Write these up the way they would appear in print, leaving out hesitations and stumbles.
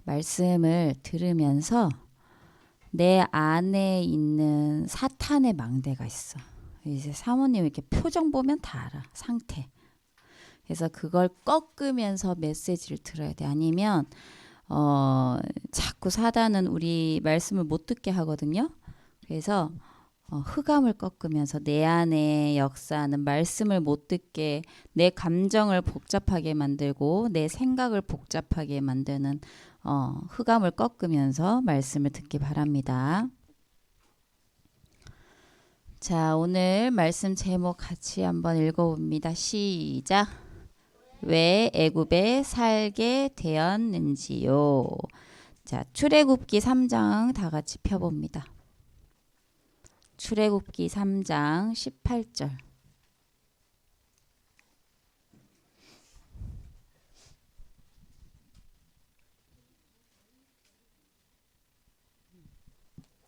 말씀을 들으면서 내 안에 있는 사탄의 망대가 있어. 이제 사모님 이렇게 표정 보면 다 알아. 상태. 그래서 그걸 꺾으면서 메시지를 들어야 돼. 아니면 자꾸 사단은 우리 말씀을 못 듣게 하거든요. 그래서 흑암을 꺾으면서 내 안에 역사하는 말씀을 못 듣게 내 감정을 복잡하게 만들고 내 생각을 복잡하게 만드는 흑암을 꺾으면서 말씀을 듣기 바랍니다. 자, 오늘 말씀 제목 같이 한번 읽어봅니다. 시작. 왜 애굽에 살게 되었는지요. 자, 출애굽기 3장 다 같이 펴봅니다. 출애굽기 3장 18절.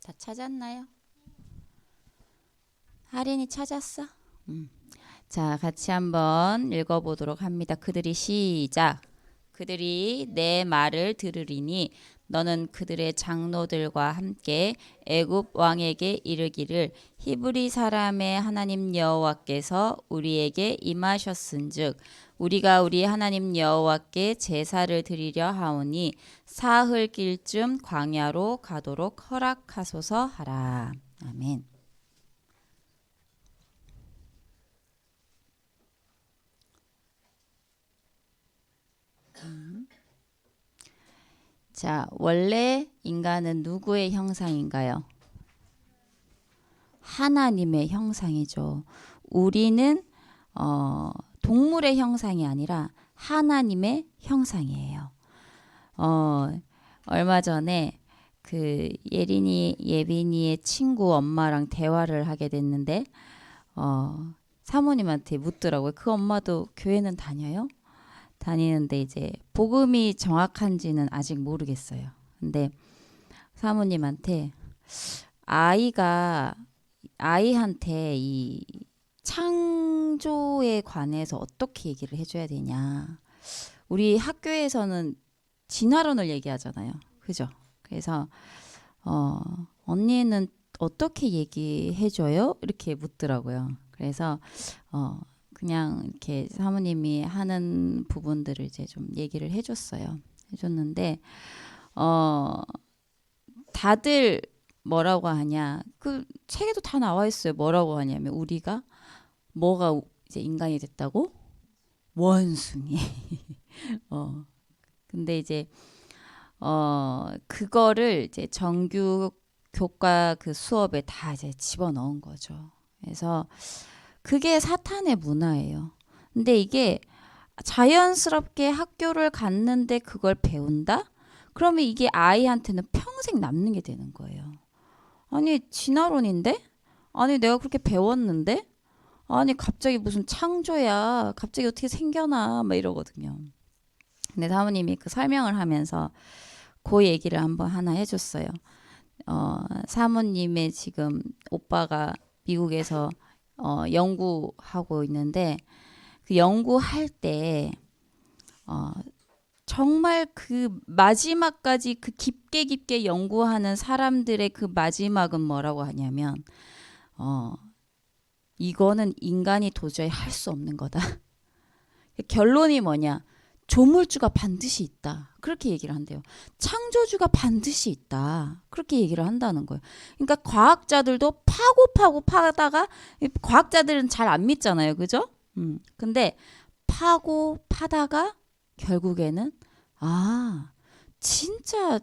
다 찾았나요? 할인이 찾았어? 자, 같이 한번 읽어보도록 합니다. 그들이 시작. 그들이 내 말을 들으리니 너는 그들의 장로들과 함께 애굽 왕에게 이르기를 히브리 사람의 하나님 여호와께서 우리에게 임하셨은즉 우리가 우리 하나님 여호와께 제사를 드리려 하오니 사흘 길쯤 광야로 가도록 허락하소서 하라. 아멘. 자, 원래 인간은 누구의 형상인가요? 하나님의 형상이죠. 우리는 동물의 형상이 아니라 하나님의 형상이에요. 얼마 전에 그 예빈이의 친구 엄마랑 대화를 하게 됐는데 사모님한테 묻더라고요. 그 엄마도 교회는 다녀요? 다니는데 이제 복음이 정확한지는 아직 모르겠어요. 근데 사모님한테 아이한테 이 창조에 관해서 어떻게 얘기를 해줘야 되냐. 우리 학교에서는 진화론을 얘기하잖아요. 그죠? 그래서 언니는 어떻게 얘기해줘요? 이렇게 묻더라고요. 그래서 그냥 이렇게 사모님이 하는 부분들을 이제 좀 얘기를 해줬어요. 해줬는데 다들 뭐라고 하냐? 그 책에도 다 나와 있어요. 뭐라고 하냐면 우리가 뭐가 이제 인간이 됐다고? 원숭이. 근데 이제 그거를 이제 정규 교과 그 수업에 다 이제 집어넣은 거죠. 그래서 그게 사탄의 문화예요. 근데 이게 자연스럽게 학교를 갔는데 그걸 배운다? 그러면 이게 아이한테는 평생 남는 게 되는 거예요. 아니, 진화론인데? 아니, 내가 그렇게 배웠는데? 아니, 갑자기 무슨 창조야. 갑자기 어떻게 생겨나. 막 이러거든요. 근데 사모님이 그 설명을 하면서 그 얘기를 한번 하나 해줬어요. 사모님의 지금 오빠가 미국에서 연구하고 있는데 그 연구할 때 정말 그 마지막까지 그 깊게 연구하는 사람들의 그 마지막은 뭐라고 하냐면 이거는 인간이 도저히 할 수 없는 거다. 결론이 뭐냐? 조물주가 반드시 있다. 그렇게 얘기를 한대요. 창조주가 반드시 있다. 그렇게 얘기를 한다는 거예요. 그러니까 과학자들도 파고 파다가 과학자들은 잘 안 믿잖아요. 그죠? 근데 파다가 결국에는 진짜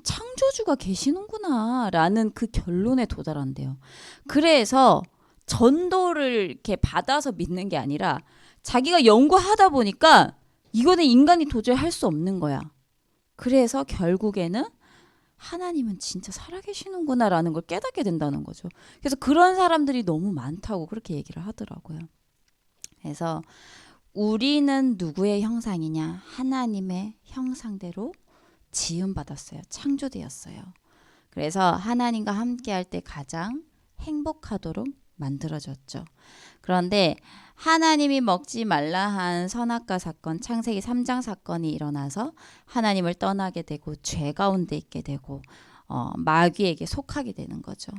창조주가 계시는구나 라는 그 결론에 도달한대요. 그래서 전도를 이렇게 받아서 믿는 게 아니라 자기가 연구하다 보니까 이거는 인간이 도저히 할 수 없는 거야. 그래서 결국에는 하나님은 진짜 살아계시는구나 라는 걸 깨닫게 된다는 거죠. 그래서 그런 사람들이 너무 많다고 그렇게 얘기를 하더라고요. 그래서 우리는 누구의 형상이냐? 하나님의 형상대로 지음받았어요. 창조되었어요. 그래서 하나님과 함께 할 때 가장 행복하도록 만들어졌죠. 그런데 하나님이 먹지 말라 한 선악과 사건, 창세기 3장 사건이 일어나서 하나님을 떠나게 되고 죄 가운데 있게 되고 마귀에게 속하게 되는 거죠.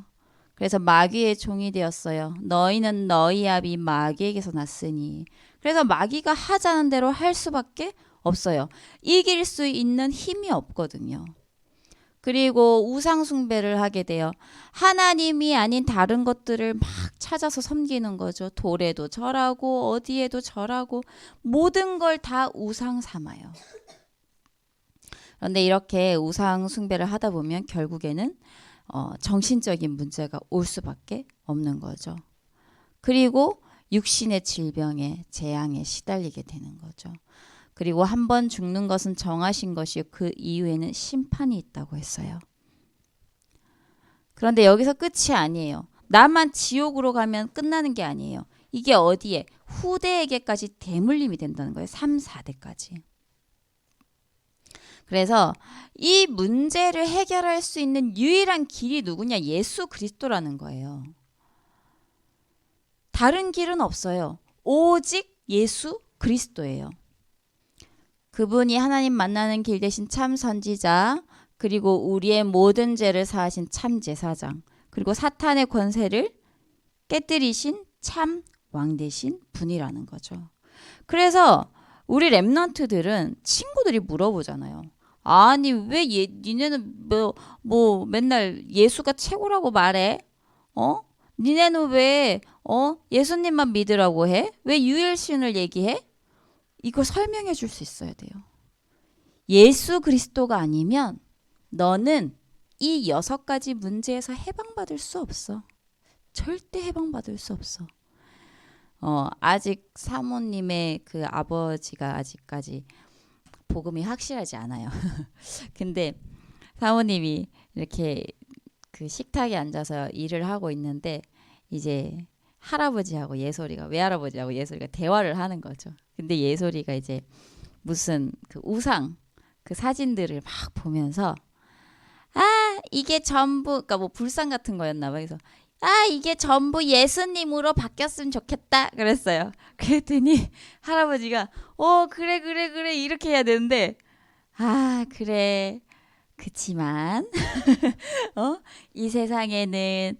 그래서 마귀의 종이 되었어요. 너희는 너희 아비 마귀에게서 났으니. 그래서 마귀가 하자는 대로 할 수밖에 없어요. 이길 수 있는 힘이 없거든요. 그리고 우상 숭배를 하게 돼요. 하나님이 아닌 다른 것들을 막 찾아서 섬기는 거죠. 돌에도 절하고 어디에도 절하고 모든 걸 다 우상 삼아요. 그런데 이렇게 우상 숭배를 하다 보면 결국에는 정신적인 문제가 올 수밖에 없는 거죠. 그리고 육신의 질병에 재앙에 시달리게 되는 거죠. 그리고 한 번 죽는 것은 정하신 것이요 그 이후에는 심판이 있다고 했어요. 그런데 여기서 끝이 아니에요. 나만 지옥으로 가면 끝나는 게 아니에요. 이게 어디에? 후대에게까지 대물림이 된다는 거예요. 3, 4대까지. 그래서 이 문제를 해결할 수 있는 유일한 길이 누구냐? 예수 그리스도라는 거예요. 다른 길은 없어요. 오직 예수 그리스도예요. 그분이 하나님 만나는 길 대신 참 선지자, 그리고 우리의 모든 죄를 사하신 참 제사장, 그리고 사탄의 권세를 깨뜨리신 참 왕 되신 분이라는 거죠. 그래서 우리 랩런트들은 친구들이 물어보잖아요. 아니 왜 니네는 뭐 맨날 예수가 최고라고 말해? 니네는 왜 예수님만 믿으라고 해? 왜 유일신을 얘기해? 이거 설명해 줄 수 있어야 돼요. 예수 그리스도가 아니면 너는 이 6가지 문제에서 해방받을 수 없어. 절대 해방받을 수 없어. 아직 사모님의 그 아버지가 아직까지 복음이 확실하지 않아요. 근데 사모님이 이렇게 그 식탁에 앉아서 일을 하고 있는데 이제 할아버지하고 예솔이가 외할아버지하고 예솔이가 대화를 하는 거죠. 근데 예솔이가 이제 무슨 그 우상 그 사진들을 막 보면서 이게 전부 그러니까 뭐 불상 같은 거였나 봐. 그래서 이게 전부 예수님으로 바뀌었으면 좋겠다 그랬어요. 그랬더니 할아버지가 그래 이렇게 해야 되는데 그래 그치만 이 세상에는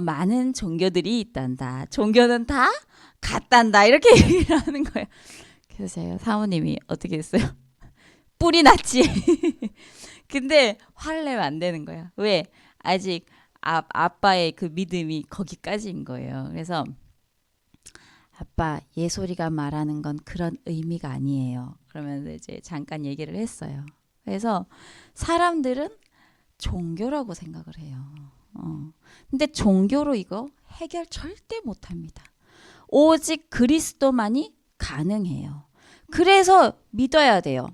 많은 종교들이 있단다. 종교는 다 같단다. 이렇게 얘기를 하는 거예요. 그래서 제가 사모님이 어떻게 했어요? 뿔이 났지. 근데 화를 내면 안 되는 거야. 왜? 아직 아빠의 그 믿음이 거기까지인 거예요. 그래서 아빠 예솔이가 말하는 건 그런 의미가 아니에요. 그러면서 이제 잠깐 얘기를 했어요. 그래서 사람들은 종교라고 생각을 해요. 근데 종교로 이거 해결 절대 못합니다. 오직 그리스도만이 가능해요. 그래서 믿어야 돼요.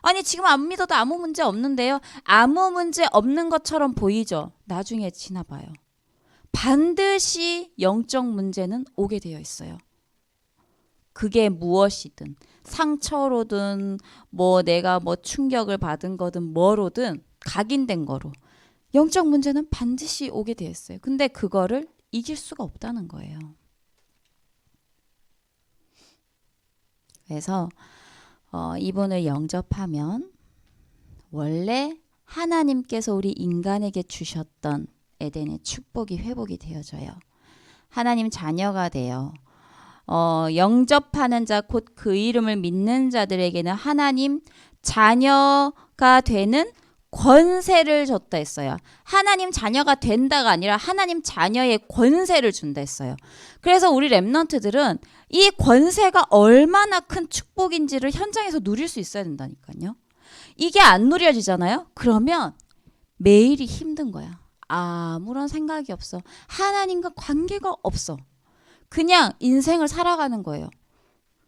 아니 지금 안 믿어도 아무 문제 없는데요. 아무 문제 없는 것처럼 보이죠. 나중에 지나봐요. 반드시 영적 문제는 오게 되어 있어요. 그게 무엇이든 상처로든 뭐 내가 뭐 충격을 받은 거든 뭐로든 각인된 거로 영적 문제는 반드시 오게 되어 있어요. 근데 그거를 이길 수가 없다는 거예요. 그래서 이분을 영접하면 원래 하나님께서 우리 인간에게 주셨던 에덴의 축복이 회복이 되어져요. 하나님 자녀가 돼요. 영접하는 자 곧 그 이름을 믿는 자들에게는 하나님 자녀가 되는 권세를 줬다 했어요. 하나님 자녀가 된다가 아니라 하나님 자녀의 권세를 준다 했어요. 그래서 우리 랩런트들은 이 권세가 얼마나 큰 축복인지를 현장에서 누릴 수 있어야 된다니까요. 이게 안 누려지잖아요. 그러면 매일이 힘든 거야. 아무런 생각이 없어. 하나님과 관계가 없어. 그냥 인생을 살아가는 거예요.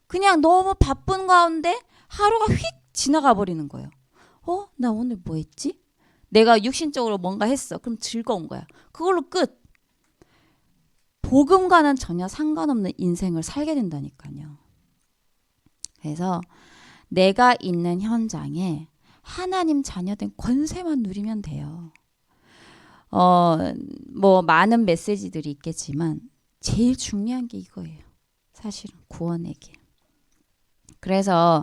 그냥 너무 바쁜 가운데 하루가 휙 지나가 버리는 거예요. 나 오늘 뭐 했지? 내가 육신적으로 뭔가 했어. 그럼 즐거운 거야. 그걸로 끝. 복음과는 전혀 상관없는 인생을 살게 된다니까요. 그래서 내가 있는 현장에 하나님 자녀된 권세만 누리면 돼요. 뭐 많은 메시지들이 있겠지만 제일 중요한 게 이거예요. 사실은 구원의 길. 그래서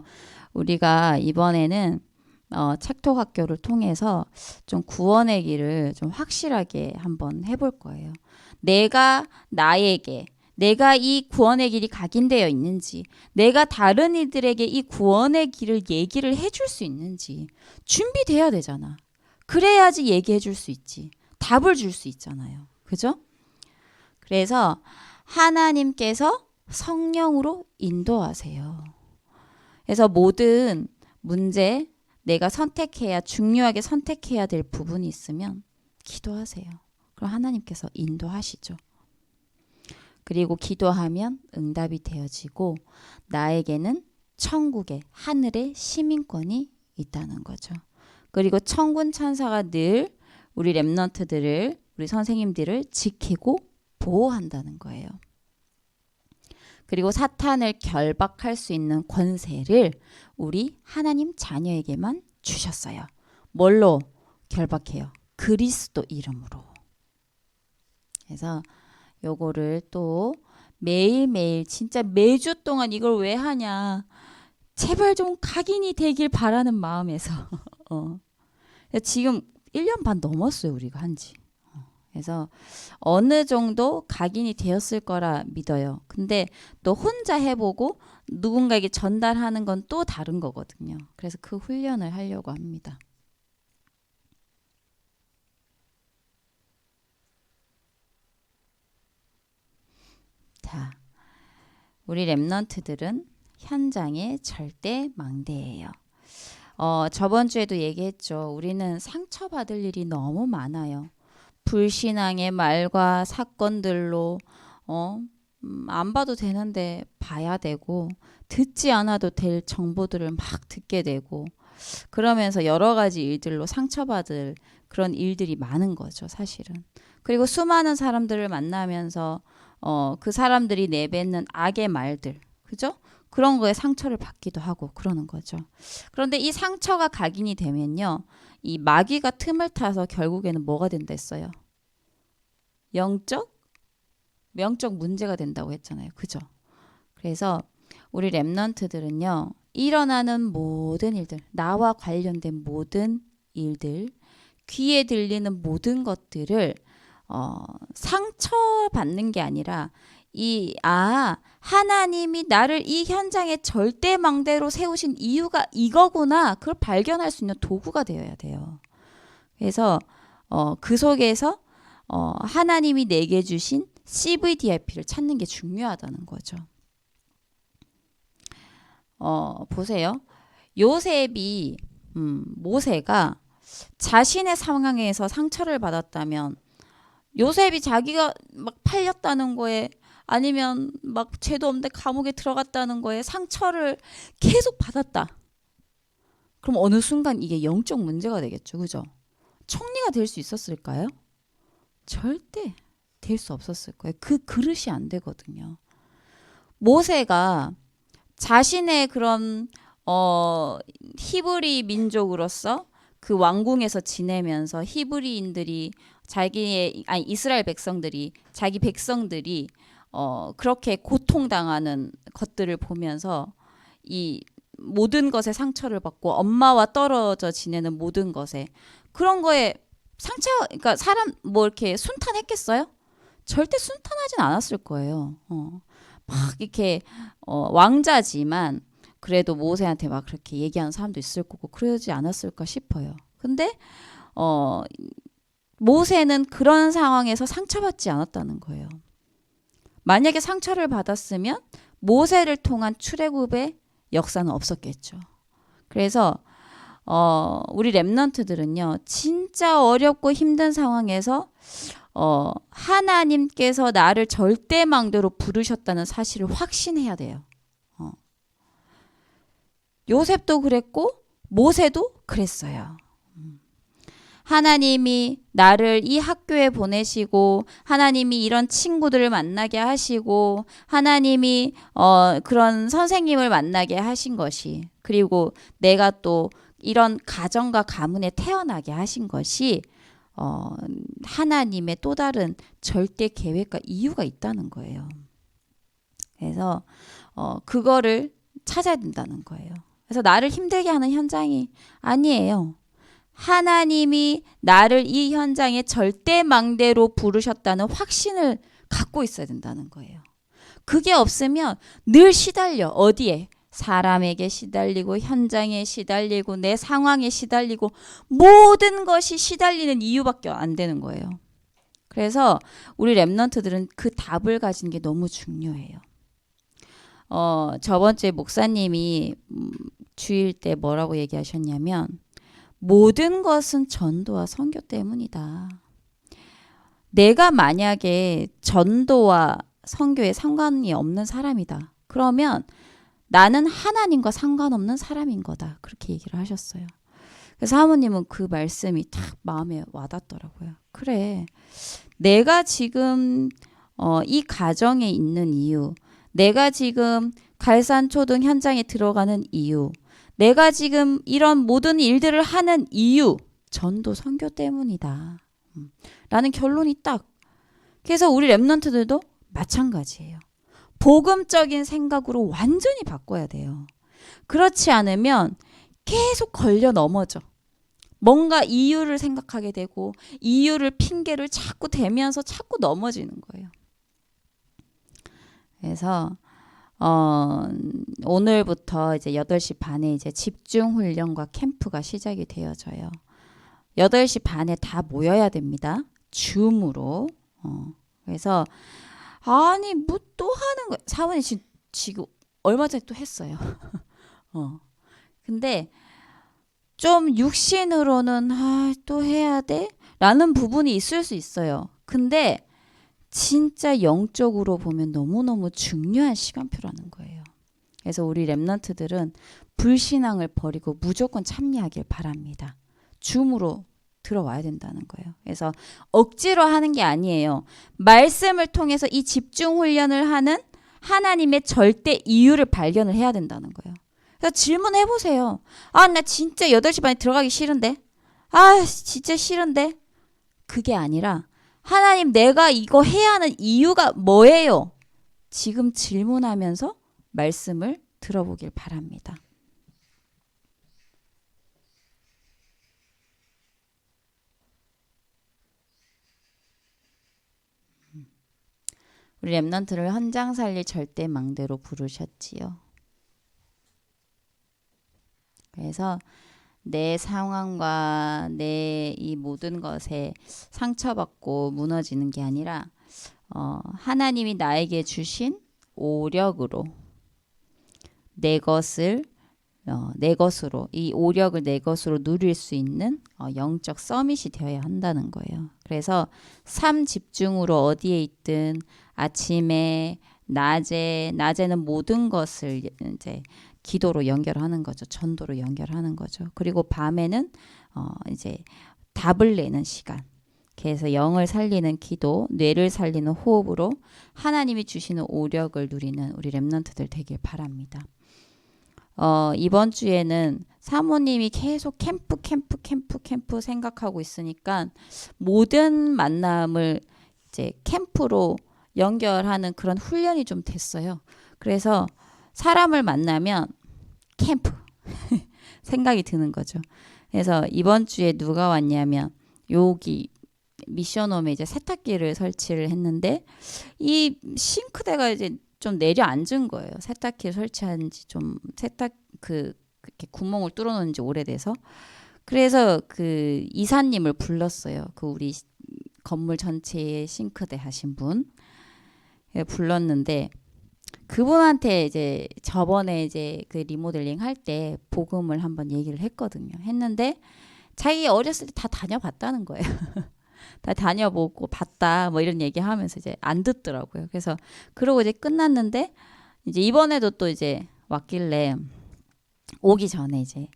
우리가 이번에는 책토학교를 통해서 좀 구원의 길을 좀 확실하게 한번 해볼 거예요. 내가 나에게 내가 이 구원의 길이 각인되어 있는지, 내가 다른 이들에게 이 구원의 길을 얘기를 해줄 수 있는지 준비돼야 되잖아. 그래야지 얘기해 줄 수 있지. 답을 줄 수 있잖아요. 그죠? 그래서 하나님께서 성령으로 인도하세요. 그래서 모든 문제 내가 중요하게 선택해야 될 부분이 있으면 기도하세요. 그럼 하나님께서 인도하시죠. 그리고 기도하면 응답이 되어지고 나에게는 천국의 하늘의 시민권이 있다는 거죠. 그리고 천군 천사가 늘 우리 렘넌트들을 우리 선생님들을 지키고 보호한다는 거예요. 그리고 사탄을 결박할 수 있는 권세를 우리 하나님 자녀에게만 주셨어요. 뭘로 결박해요? 그리스도 이름으로. 그래서 요거를 또 매일매일 진짜 매주 동안 이걸 왜 하냐. 제발 좀 각인이 되길 바라는 마음에서 지금 1년 반 넘었어요. 우리가 한지. 그래서 어느 정도 각인이 되었을 거라 믿어요. 근데 또 혼자 해보고 누군가에게 전달하는 건 또 다른 거거든요. 그래서 그 훈련을 하려고 합니다. 자, 우리 렘넌트들은 현장의 절대 망대예요. 저번 주에도 얘기했죠. 우리는 상처받을 일이 너무 많아요. 불신앙의 말과 사건들로 안 봐도 되는데 봐야 되고 듣지 않아도 될 정보들을 막 듣게 되고 그러면서 여러 가지 일들로 상처받을 그런 일들이 많은 거죠, 사실은. 그리고 수많은 사람들을 만나면서 그 사람들이 내뱉는 악의 말들, 그죠? 그런 거에 상처를 받기도 하고 그러는 거죠. 그런데 이 상처가 각인이 되면요, 이 마귀가 틈을 타서 결국에는 뭐가 된다 했어요? 명적 문제가 된다고 했잖아요. 그죠? 그래서 우리 렘넌트들은요, 일어나는 모든 일들, 나와 관련된 모든 일들, 귀에 들리는 모든 것들을 상처받는 게 아니라 하나님이 나를 이 현장에 절대망대로 세우신 이유가 이거구나. 그걸 발견할 수 있는 도구가 되어야 돼요. 그래서 그 속에서 하나님이 내게 주신 CVDIP를 찾는 게 중요하다는 거죠. 보세요. 모세가 자신의 상황에서 상처를 받았다면 요셉이 자기가 막 팔렸다는 거에 아니면 막 죄도 없는데 감옥에 들어갔다는 거에 상처를 계속 받았다. 그럼 어느 순간 이게 영적 문제가 되겠죠. 그죠? 총리가 될 수 있었을까요? 절대 될 수 없었을 거예요. 그 그릇이 안 되거든요. 모세가 자신의 그런 히브리 민족으로서 그 왕궁에서 지내면서 히브리인들이 이스라엘 백성들이 자기 백성들이 그렇게 고통당하는 것들을 보면서 이 모든 것에 상처를 받고 엄마와 떨어져 지내는 모든 것에 그런 거에 그러니까 사람 뭐 이렇게 순탄했겠어요? 절대 순탄하진 않았을 거예요. 막 이렇게 왕자지만 그래도 모세한테 막 그렇게 얘기하는 사람도 있을 거고 그러지 않았을까 싶어요. 근데 모세는 그런 상황에서 상처받지 않았다는 거예요. 만약에 상처를 받았으면 모세를 통한 출애굽의 역사는 없었겠죠. 그래서 우리 렘넌트들은요, 진짜 어렵고 힘든 상황에서 하나님께서 나를 절대망대로 부르셨다는 사실을 확신해야 돼요. 요셉도 그랬고 모세도 그랬어요. 하나님이 나를 이 학교에 보내시고 하나님이 이런 친구들을 만나게 하시고 하나님이 그런 선생님을 만나게 하신 것이 그리고 내가 또 이런 가정과 가문에 태어나게 하신 것이 하나님의 또 다른 절대 계획과 이유가 있다는 거예요. 그래서 그거를 찾아야 된다는 거예요. 그래서 나를 힘들게 하는 현장이 아니에요. 하나님이 나를 이 현장에 절대망대로 부르셨다는 확신을 갖고 있어야 된다는 거예요. 그게 없으면 늘 시달려. 어디에? 사람에게 시달리고 현장에 시달리고 내 상황에 시달리고 모든 것이 시달리는 이유밖에 안 되는 거예요. 그래서 우리 랩런트들은 그 답을 가진 게 너무 중요해요. 저번 주에 목사님이 주일 때 뭐라고 얘기하셨냐면 모든 것은 전도와 선교 때문이다. 내가 만약에 전도와 선교에 상관이 없는 사람이다. 그러면 나는 하나님과 상관없는 사람인 거다. 그렇게 얘기를 하셨어요. 그래서 사모님은 그 말씀이 딱 마음에 와닿더라고요. 그래. 내가 지금 이 가정에 있는 이유, 내가 지금 갈산초등 현장에 들어가는 이유, 내가 지금 이런 모든 일들을 하는 이유, 전도 선교 때문이다. 라는 결론이 딱. 그래서 우리 랩런트들도 마찬가지예요. 복음적인 생각으로 완전히 바꿔야 돼요. 그렇지 않으면 계속 걸려 넘어져. 뭔가 이유를 생각하게 되고 이유를 핑계를 자꾸 대면서 자꾸 넘어지는 거예요. 그래서 오늘부터 이제 8시 반에 이제 집중 훈련과 캠프가 시작이 되어져요. 8시 반에 다 모여야 됩니다. 줌으로. 그래서 아니 뭐 또 하는 거야. 사원이 지금 얼마 전에 또 했어요. 근데 좀 육신으로는 또 해야 돼? 라는 부분이 있을 수 있어요. 근데 진짜 영적으로 보면 너무너무 중요한 시간표라는 거예요. 그래서 우리 랩런트들은 불신앙을 버리고 무조건 참여하길 바랍니다. 줌으로 들어와야 된다는 거예요. 그래서 억지로 하는 게 아니에요. 말씀을 통해서 이 집중 훈련을 하는 하나님의 절대 이유를 발견을 해야 된다는 거예요. 그래서 질문해 보세요. 나 진짜 8시 반에 들어가기 싫은데. 진짜 싫은데. 그게 아니라 하나님 내가 이거 해야 하는 이유가 뭐예요? 지금 질문하면서 말씀을 들어보길 바랍니다. 우리 랩런트를 현장 살릴 절대망대로 부르셨지요. 그래서 내 상황과 내 이 모든 것에 상처받고 무너지는 게 아니라 하나님이 나에게 주신 오력으로 내 것으로 이 오력을 내 것으로 누릴 수 있는 영적 서밋이 되어야 한다는 거예요. 그래서 삶 집중으로 어디에 있든 아침에 낮에는 모든 것을 이제 기도로 연결하는 거죠. 전도로 연결하는 거죠. 그리고 밤에는 이제 답을 내는 시간. 그래서 영을 살리는 기도, 뇌를 살리는 호흡으로 하나님이 주시는 오력을 누리는 우리 랩런트들 되길 바랍니다. 이번 주에는 사모님이 계속 캠프 생각하고 있으니까 모든 만남을 이제 캠프로 연결하는 그런 훈련이 좀 됐어요. 그래서 사람을 만나면 캠프 생각이 드는 거죠. 그래서 이번 주에 누가 왔냐면 여기 미션홈에 이제 세탁기를 설치를 했는데 이 싱크대가 이제 좀 내려앉은 거예요. 세탁기 설치한 지 좀 이렇게 구멍을 뚫어놓은 지 오래돼서. 그래서 그 이사님을 불렀어요. 그 우리 건물 전체에 싱크대 하신 분 불렀는데 그분한테 이제 저번에 이제 그 리모델링 할 때 복음을 한번 얘기를 했거든요. 했는데 자기 어렸을 때 다 다녀봤다는 거예요. 다 다녀보고 봤다 뭐 이런 얘기하면서 이제 안 듣더라고요. 그래서 그러고 이제 끝났는데 이제 이번에도 또 이제 왔길래 오기 전에 이제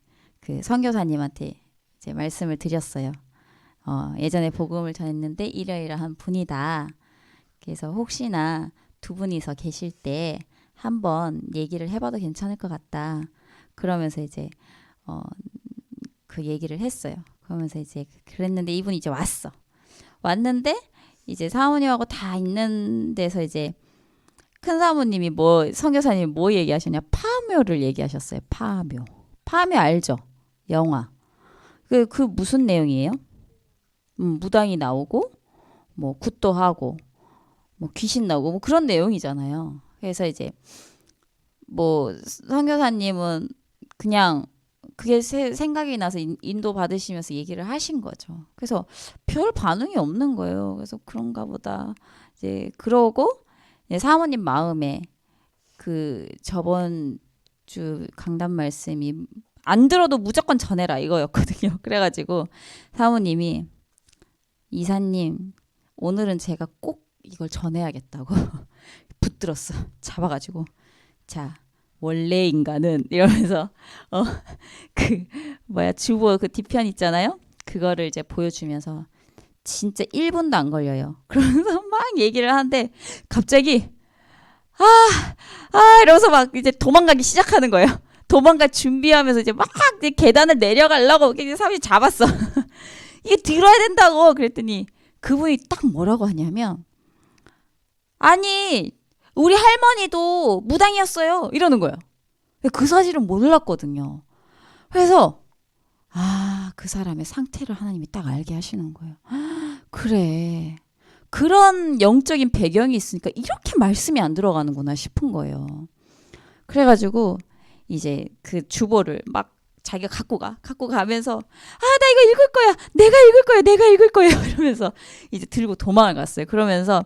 그 선교사님한테 이제 말씀을 드렸어요. 예전에 복음을 전했는데 이러이러한 분이다. 그래서 혹시나 두 분이서 계실 때 한번 얘기를 해봐도 괜찮을 것 같다. 그러면서 이제 그 얘기를 했어요. 그러면서 이제 그랬는데 이분이 이제 왔는데 이제 사모님하고 다 있는 데서 이제 큰 사모님이 선교사님이 뭐 얘기하셨냐? 파묘를 얘기하셨어요. 파묘 알죠? 영화. 그 무슨 내용이에요? 무당이 나오고 뭐 굿도 하고 뭐 귀신 나오고 뭐 그런 내용이잖아요. 그래서 이제 뭐 선교사님은 그냥 그게 생각이 나서 인도 받으시면서 얘기를 하신 거죠. 그래서 별 반응이 없는 거예요. 그래서 그런가 보다. 이제 그러고 이제 사모님 마음에 그 저번 주 강단 말씀이 안 들어도 무조건 전해라 이거였거든요. 그래가지고 사모님이 이사님 오늘은 제가 꼭 이걸 전해야겠다고 붙들었어. 잡아가지고 자 원래 인간은 이러면서 그 주보 그 뒤편 있잖아요. 그거를 이제 보여주면서 진짜 1분도 안 걸려요. 그러면서 막 얘기를 하는데 갑자기 이러면서 막 이제 도망가기 시작하는 거예요. 도망갈 준비하면서 이제 막 이제 계단을 내려가려고 사람이 잡았어. 이게 들어야 된다고 그랬더니 그분이 딱 뭐라고 하냐면 아니 우리 할머니도 무당이었어요 이러는 거예요. 그 사실은 몰랐거든요. 그래서 그 사람의 상태를 하나님이 딱 알게 하시는 거예요. 그래 그런 영적인 배경이 있으니까 이렇게 말씀이 안 들어가는구나 싶은 거예요. 그래가지고 이제 그 주보를 막 자기가 갖고 가면서 나 이거 읽을 거야 내가 읽을 거야 이러면서 이제 들고 도망을 갔어요. 그러면서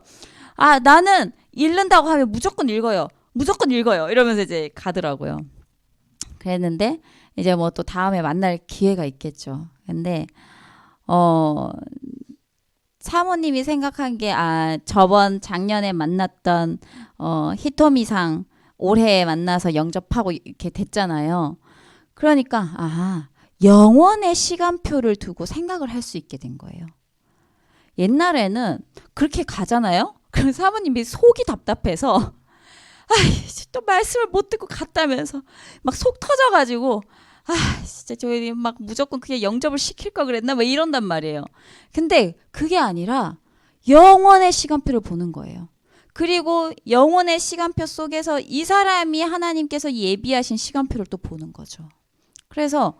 나는 읽는다고 하면 무조건 읽어요 이러면서 이제 가더라고요. 그랬는데 이제 뭐 또 다음에 만날 기회가 있겠죠. 근데 사모님이 생각한 게 저번 작년에 만났던 히토미상 올해 만나서 영접하고 이렇게 됐잖아요. 그러니까 영원의 시간표를 두고 생각을 할 수 있게 된 거예요. 옛날에는 그렇게 가잖아요. 그럼 사모님이 속이 답답해서 또 말씀을 못 듣고 갔다면서 막 속 터져가지고 진짜 저희 막 무조건 그냥 영접을 시킬 걸 그랬나 뭐 이런단 말이에요. 근데 그게 아니라 영원의 시간표를 보는 거예요. 그리고 영원의 시간표 속에서 이 사람이 하나님께서 예비하신 시간표를 또 보는 거죠. 그래서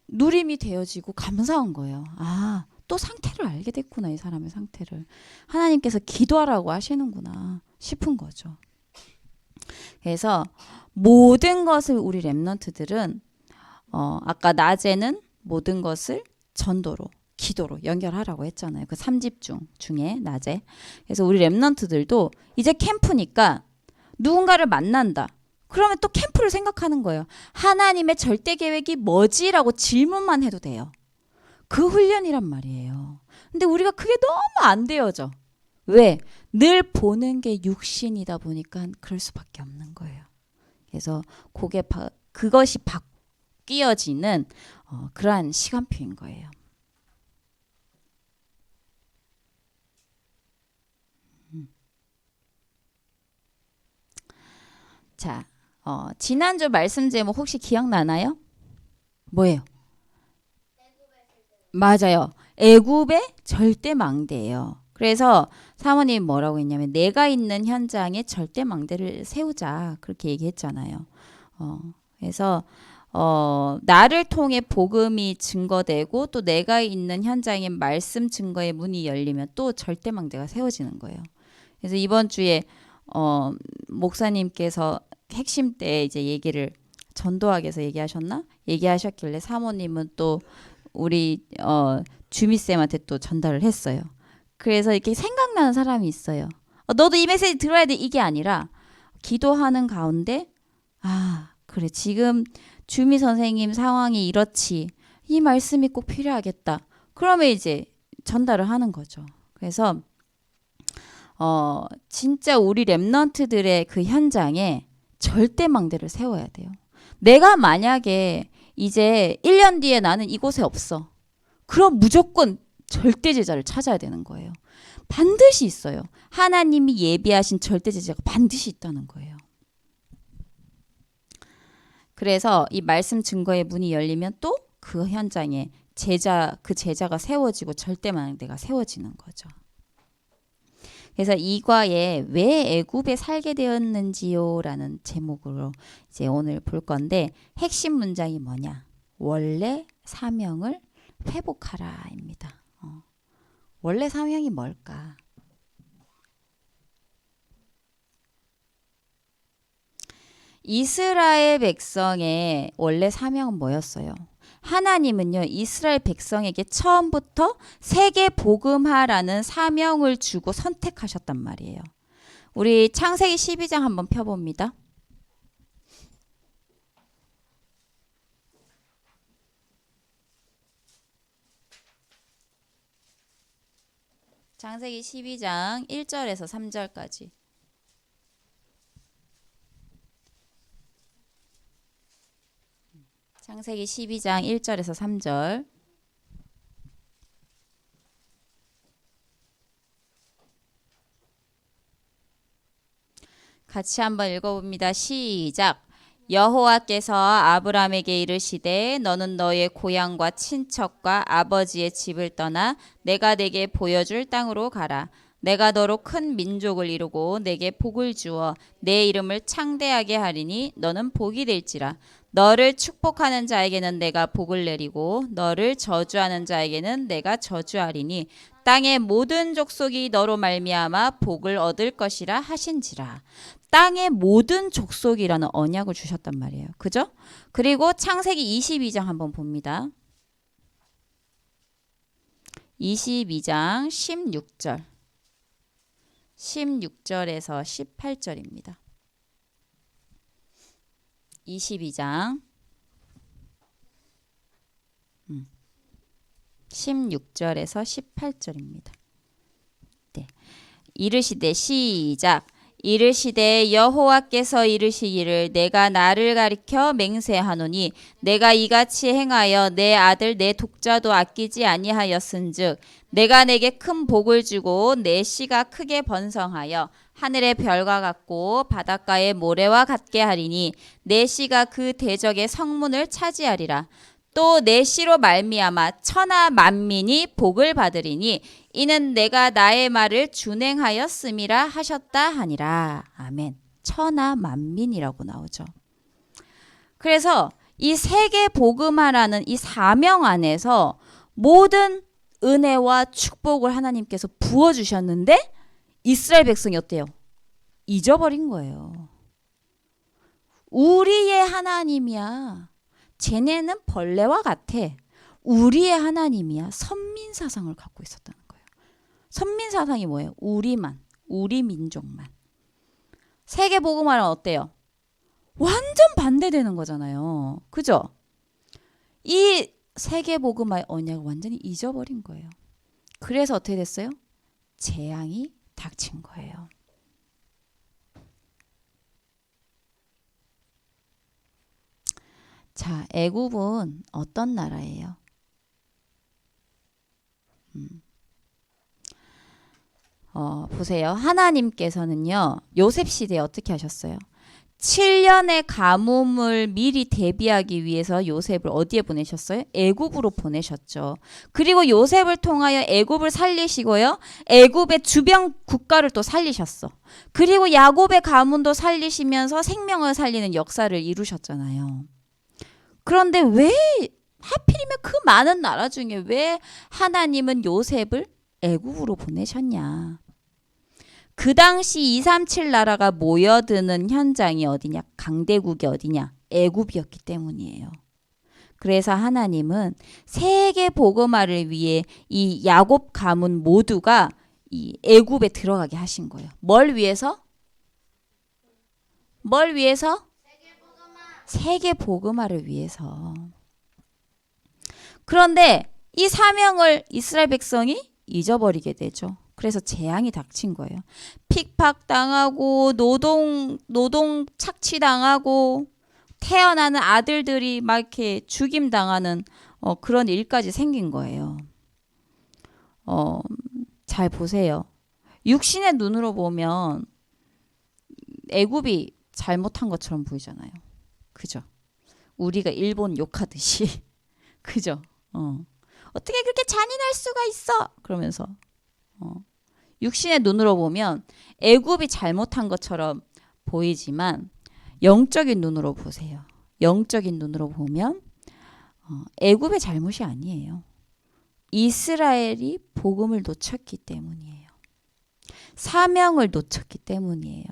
누림이 되어지고 감사한 거예요. 또 상태를 알게 됐구나. 이 사람의 상태를 하나님께서 기도하라고 하시는구나 싶은 거죠. 그래서 모든 것을 우리 랩런트들은 아까 낮에는 모든 것을 전도로 기도로 연결하라고 했잖아요. 그 3집중 중에 낮에. 그래서 우리 랩런트들도 이제 캠프니까 누군가를 만난다. 그러면 또 캠프를 생각하는 거예요. 하나님의 절대 계획이 뭐지라고 질문만 해도 돼요. 그 훈련이란 말이에요. 근데 우리가 그게 너무 안 되어져. 왜? 늘 보는 게 육신이다 보니까 그럴 수밖에 없는 거예요. 그래서 그것이 바뀌어지는 그러한 시간표인 거예요. 자, 지난주 말씀 제목 혹시 기억나나요? 뭐예요? 맞아요. 애굽의 절대 망대예요. 그래서 사모님이 뭐라고 했냐면 내가 있는 현장에 절대 망대를 세우자 그렇게 얘기했잖아요. 그래서 나를 통해 복음이 증거되고 또 내가 있는 현장에 말씀 증거의 문이 열리면 또 절대 망대가 세워지는 거예요. 그래서 이번 주에 목사님께서 핵심 때 이제 얘기를 전도학에서 얘기하셨길래 사모님은 또 우리 주미쌤한테 또 전달을 했어요. 그래서 이렇게 생각나는 사람이 있어요. 너도 이 메시지 들어야 돼 이게 아니라 기도하는 가운데 그래 지금 주미 선생님 상황이 이렇지 이 말씀이 꼭 필요하겠다. 그러면 이제 전달을 하는 거죠. 그래서 진짜 우리 랩런트들의 그 현장에 절대 망대를 세워야 돼요. 내가 만약에 이제 1년 뒤에 나는 이곳에 없어. 그럼 무조건 절대 제자를 찾아야 되는 거예요. 반드시 있어요. 하나님이 예비하신 절대 제자가 반드시 있다는 거예요. 그래서 이 말씀 증거의 문이 열리면 또 그 현장에 그 제자가 세워지고 절대망대가 세워지는 거죠. 그래서 이 과에 왜 애굽에 살게 되었는지요라는 제목으로 이제 오늘 볼 건데 핵심 문장이 뭐냐? 원래 사명을 회복하라입니다. 원래 사명이 뭘까? 이스라엘 백성의 원래 사명은 뭐였어요? 하나님은요, 이스라엘 백성에게 처음부터 세계 복음화라는 사명을 주고 선택하셨단 말이에요. 우리 창세기 12장 한번 펴봅니다. 창세기 12장 1절에서 3절까지. 창세기 12장 1절에서 3절. 같이 한번 읽어봅니다. 시작. 여호와께서 아브라함에게 이르시되 너는 너의 고향과 친척과 아버지의 집을 떠나 내가 내게 보여줄 땅으로 가라. 내가 너로 큰 민족을 이루고 내게 복을 주어 내 이름을 창대하게 하리니 너는 복이 될지라. 너를 축복하는 자에게는 내가 복을 내리고 너를 저주하는 자에게는 내가 저주하리니 땅의 모든 족속이 너로 말미암아 복을 얻을 것이라 하신지라. 땅의 모든 족속이라는 언약을 주셨단 말이에요. 그죠? 그리고 창세기 22장 한번 봅니다. 22장 16절. 16절에서 18절입니다. 22장 16절에서 18절입니다. 네. 이르시되 시작. 이르시되 여호와께서 이르시기를 내가 나를 가리켜 맹세하노니 내가 이같이 행하여 내 아들 내 독자도 아끼지 아니하였은즉 내가 내게 큰 복을 주고 내 씨가 크게 번성하여 하늘의 별과 같고 바닷가의 모래와 같게 하리니 내 씨가 그 대적의 성문을 차지하리라. 또 내 씨로 말미암아 천하 만민이 복을 받으리니 이는 내가 나의 말을 준행하였음이라 하셨다 하니라. 아멘. 천하 만민이라고 나오죠. 그래서 이 세계 복음화라는 이 사명 안에서 모든 은혜와 축복을 하나님께서 부어주셨는데 이스라엘 백성이 어때요? 잊어버린 거예요. 우리의 하나님이야. 쟤네는 벌레와 같아. 우리의 하나님이야. 선민사상을 갖고 있었다는 거예요. 선민사상이 뭐예요? 우리만, 우리 민족만. 세계복음화는 어때요? 완전 반대되는 거잖아요. 그죠? 이 세계복음화의 언약을 완전히 잊어버린 거예요. 그래서 어떻게 됐어요? 재앙이 닥친 거예요. 자, 애굽은 어떤 나라예요? 보세요. 하나님께서는요, 요셉 시대에 어떻게 하셨어요? 7년의 가뭄을 미리 대비하기 위해서 요셉을 어디에 보내셨어요? 애굽으로 보내셨죠. 그리고 요셉을 통하여 애굽을 살리시고요. 애굽의 주변 국가를 또 살리셨어. 그리고 야곱의 가문도 살리시면서 생명을 살리는 역사를 이루셨잖아요. 그런데 왜 하필이면 그 많은 나라 중에 왜 하나님은 요셉을 애굽으로 보내셨냐? 그 당시 237 나라가 모여드는 현장이 어디냐? 강대국이 어디냐? 애굽이었기 때문이에요. 그래서 하나님은 세계 복음화를 위해 이 야곱 가문 모두가 이 애굽에 들어가게 하신 거예요. 뭘 위해서? 뭘 위해서? 세계 복음화를 위해서. 그런데 이 사명을 이스라엘 백성이 잊어버리게 되죠. 그래서 재앙이 닥친 거예요. 핍박당하고 노동 착취당하고 태어나는 아들들이 막 이렇게 죽임당하는 그런 일까지 생긴 거예요. 잘 보세요. 육신의 눈으로 보면 애굽이 잘못한 것처럼 보이잖아요. 그죠? 우리가 일본 욕하듯이. 그죠? 어떻게 그렇게 잔인할 수가 있어? 그러면서 육신의 눈으로 보면 애굽이 잘못한 것처럼 보이지만 영적인 눈으로 보세요. 영적인 눈으로 보면 애굽의 잘못이 아니에요. 이스라엘이 복음을 놓쳤기 때문이에요. 사명을 놓쳤기 때문이에요.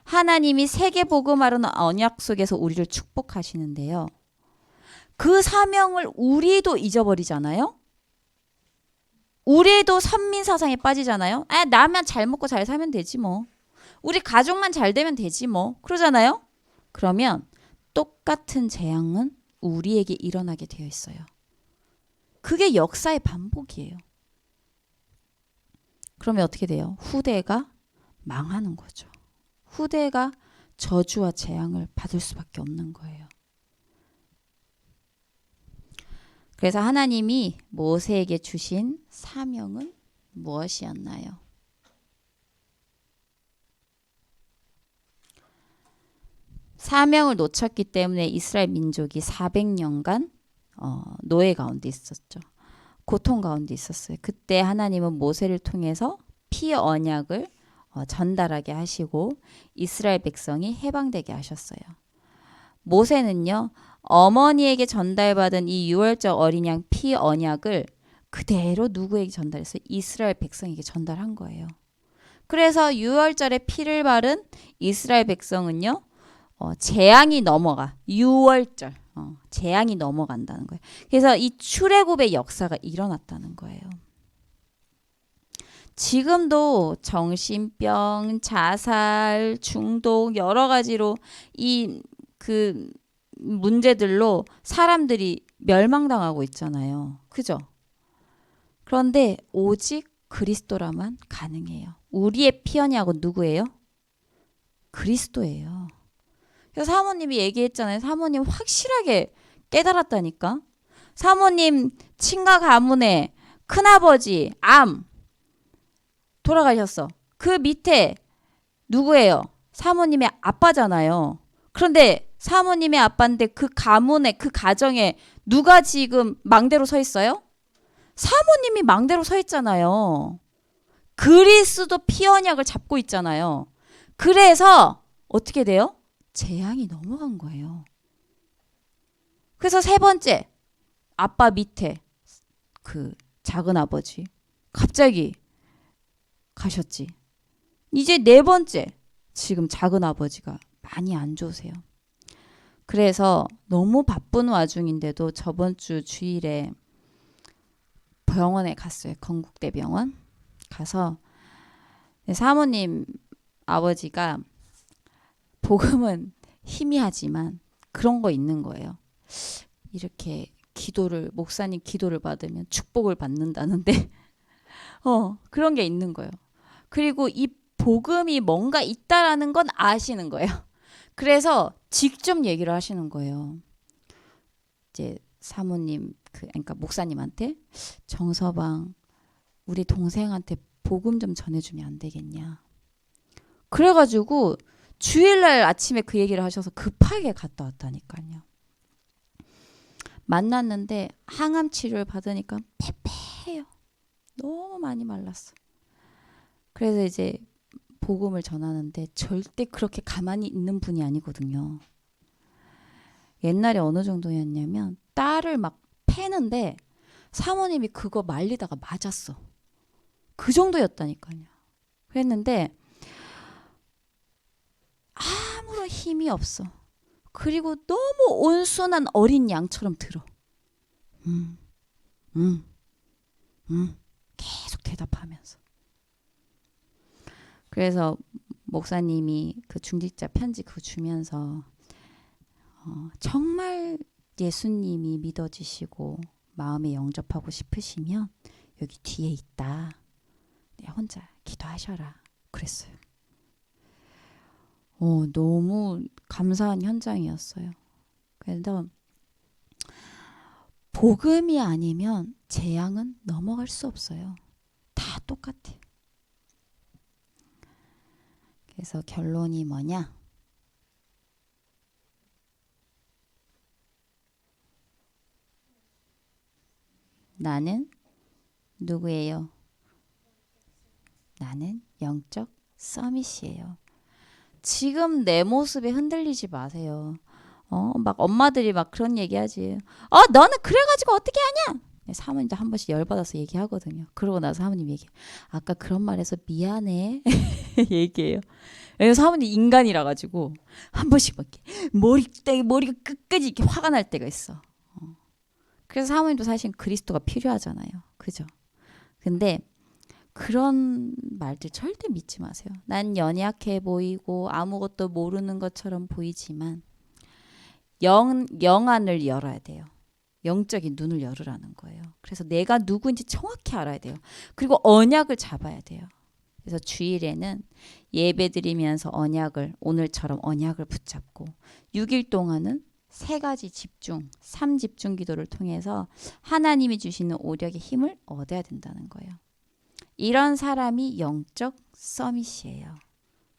하나님이 세계 복음하라는 언약 속에서 우리를 축복하시는데요. 그 사명을 우리도 잊어버리잖아요. 우리도 선민 사상에 빠지잖아요. 나만 잘 먹고 잘 살면 되지 뭐. 우리 가족만 잘 되면 되지 뭐. 그러잖아요. 그러면 똑같은 재앙은 우리에게 일어나게 되어 있어요. 그게 역사의 반복이에요. 그러면 어떻게 돼요? 후대가 망하는 거죠. 후대가 저주와 재앙을 받을 수밖에 없는 거예요. 그래서 하나님이 모세에게 주신 사명은 무엇이었나요? 사명을 놓쳤기 때문에 이스라엘 민족이 400년간 노예 가운데 있었죠. 고통 가운데 있었어요. 그때 하나님은 모세를 통해서 피 언약을 전달하게 하시고 이스라엘 백성이 해방되게 하셨어요. 모세는요. 어머니에게 전달받은 이 유월절 어린 양 피 언약을 그대로 누구에게 전달했어요? 이스라엘 백성에게 전달한 거예요. 그래서 유월절에 피를 바른 이스라엘 백성은요. 재앙이 넘어가. 유월절. 재앙이 넘어간다는 거예요. 그래서 이 출애굽의 역사가 일어났다는 거예요. 지금도 정신병, 자살, 중독 여러 가지로 이 그 문제들로 사람들이 멸망당하고 있잖아요. 그죠? 그런데 오직 그리스도라만 가능해요. 우리의 피언약은 누구예요? 그리스도예요. 그래서 사모님이 얘기했잖아요. 사모님 확실하게 깨달았다니까. 사모님 친가 가문에 큰아버지 암 돌아가셨어. 그 밑에 누구예요? 사모님의 아빠잖아요. 그런데 사모님의 아빠인데 그 가문에 그 가정에 누가 지금 망대로 서 있어요? 사모님이 망대로 서 있잖아요. 그리스도 피언약을 잡고 있잖아요. 그래서 어떻게 돼요? 재앙이 넘어간 거예요. 그래서 세 번째 아빠 밑에 그 작은 아버지 갑자기 가셨지. 이제 네 번째 지금 작은 아버지가 많이 안 좋으세요. 그래서 너무 바쁜 와중인데도 저번 주 주일에 병원에 갔어요. 건국대병원 가서 사모님 아버지가 복음은 희미하지만 그런 거 있는 거예요. 이렇게 기도를 목사님 기도를 받으면 축복을 받는다는데 그런 게 있는 거예요. 그리고 이 복음이 뭔가 있다라는 건 아시는 거예요. 그래서 직접 얘기를 하시는 거예요. 이제 사모님 그러니까 목사님한테 정서방 우리 동생한테 복음 좀 전해주면 안 되겠냐. 그래가지고 주일날 아침에 그 얘기를 하셔서 급하게 갔다 왔다니까요. 만났는데 항암 치료를 받으니까 패패해요. 너무 많이 말랐어. 그래서 이제 복음을 전하는데 절대 그렇게 가만히 있는 분이 아니거든요. 옛날에 어느 정도였냐면 딸을 막 패는데 사모님이 그거 말리다가 맞았어. 그 정도였다니까요. 그랬는데 아무런 힘이 없어. 그리고 너무 온순한 어린 양처럼 들어. 계속 대답하면서. 그래서 목사님이 그 중직자 편지 그거 주면서 정말 예수님이 믿어지시고 마음에 영접하고 싶으시면 여기 뒤에 있다. 혼자 기도하셔라. 그랬어요. 너무 감사한 현장이었어요. 그래서 복음이 아니면 재앙은 넘어갈 수 없어요. 다 똑같아. 그래서 결론이 뭐냐? 나는 누구예요? 나는 영적 서밋이에요. 지금 내 모습에 흔들리지 마세요. 막 엄마들이 막 그런 얘기하지. 너는 그래가지고 어떻게 하냐? 사모님도 한 번씩 열받아서 얘기하거든요. 그러고 나서 사모님 얘기. 아까 그런 말해서 미안해. 얘기해요. 왜냐면 사모님 인간이라 가지고 한 번씩 막 이렇게 머리가 끝까지 이렇게 화가 날 때가 있어. 그래서 사모님도 사실 그리스도가 필요하잖아요. 그죠? 근데 그런 말들 절대 믿지 마세요. 난 연약해 보이고 아무것도 모르는 것처럼 보이지만 영안을 열어야 돼요. 영적인 눈을 열으라는 거예요. 그래서 내가 누구인지 정확히 알아야 돼요. 그리고 언약을 잡아야 돼요. 그래서 주일에는 예배 드리면서 오늘처럼 언약을 붙잡고 6일 동안은 3가지 집중, 3집중 기도를 통해서 하나님이 주시는 오력의 힘을 얻어야 된다는 거예요. 이런 사람이 영적 서밋이에요.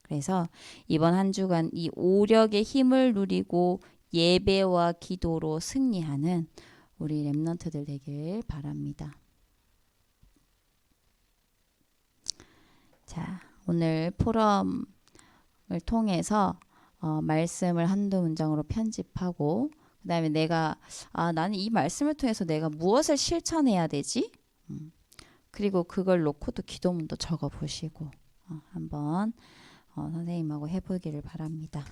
그래서 이번 한 주간 이 오력의 힘을 누리고 예배와 기도로 승리하는 우리 렘넌트들 되길 바랍니다. 자, 오늘 포럼을 통해서 말씀을 한두 문장으로 편집하고 그다음에 나는 이 말씀을 통해서 내가 무엇을 실천해야 되지? 그리고 그걸 놓고도 기도문도 적어 보시고 한번 선생님하고 해보기를 바랍니다.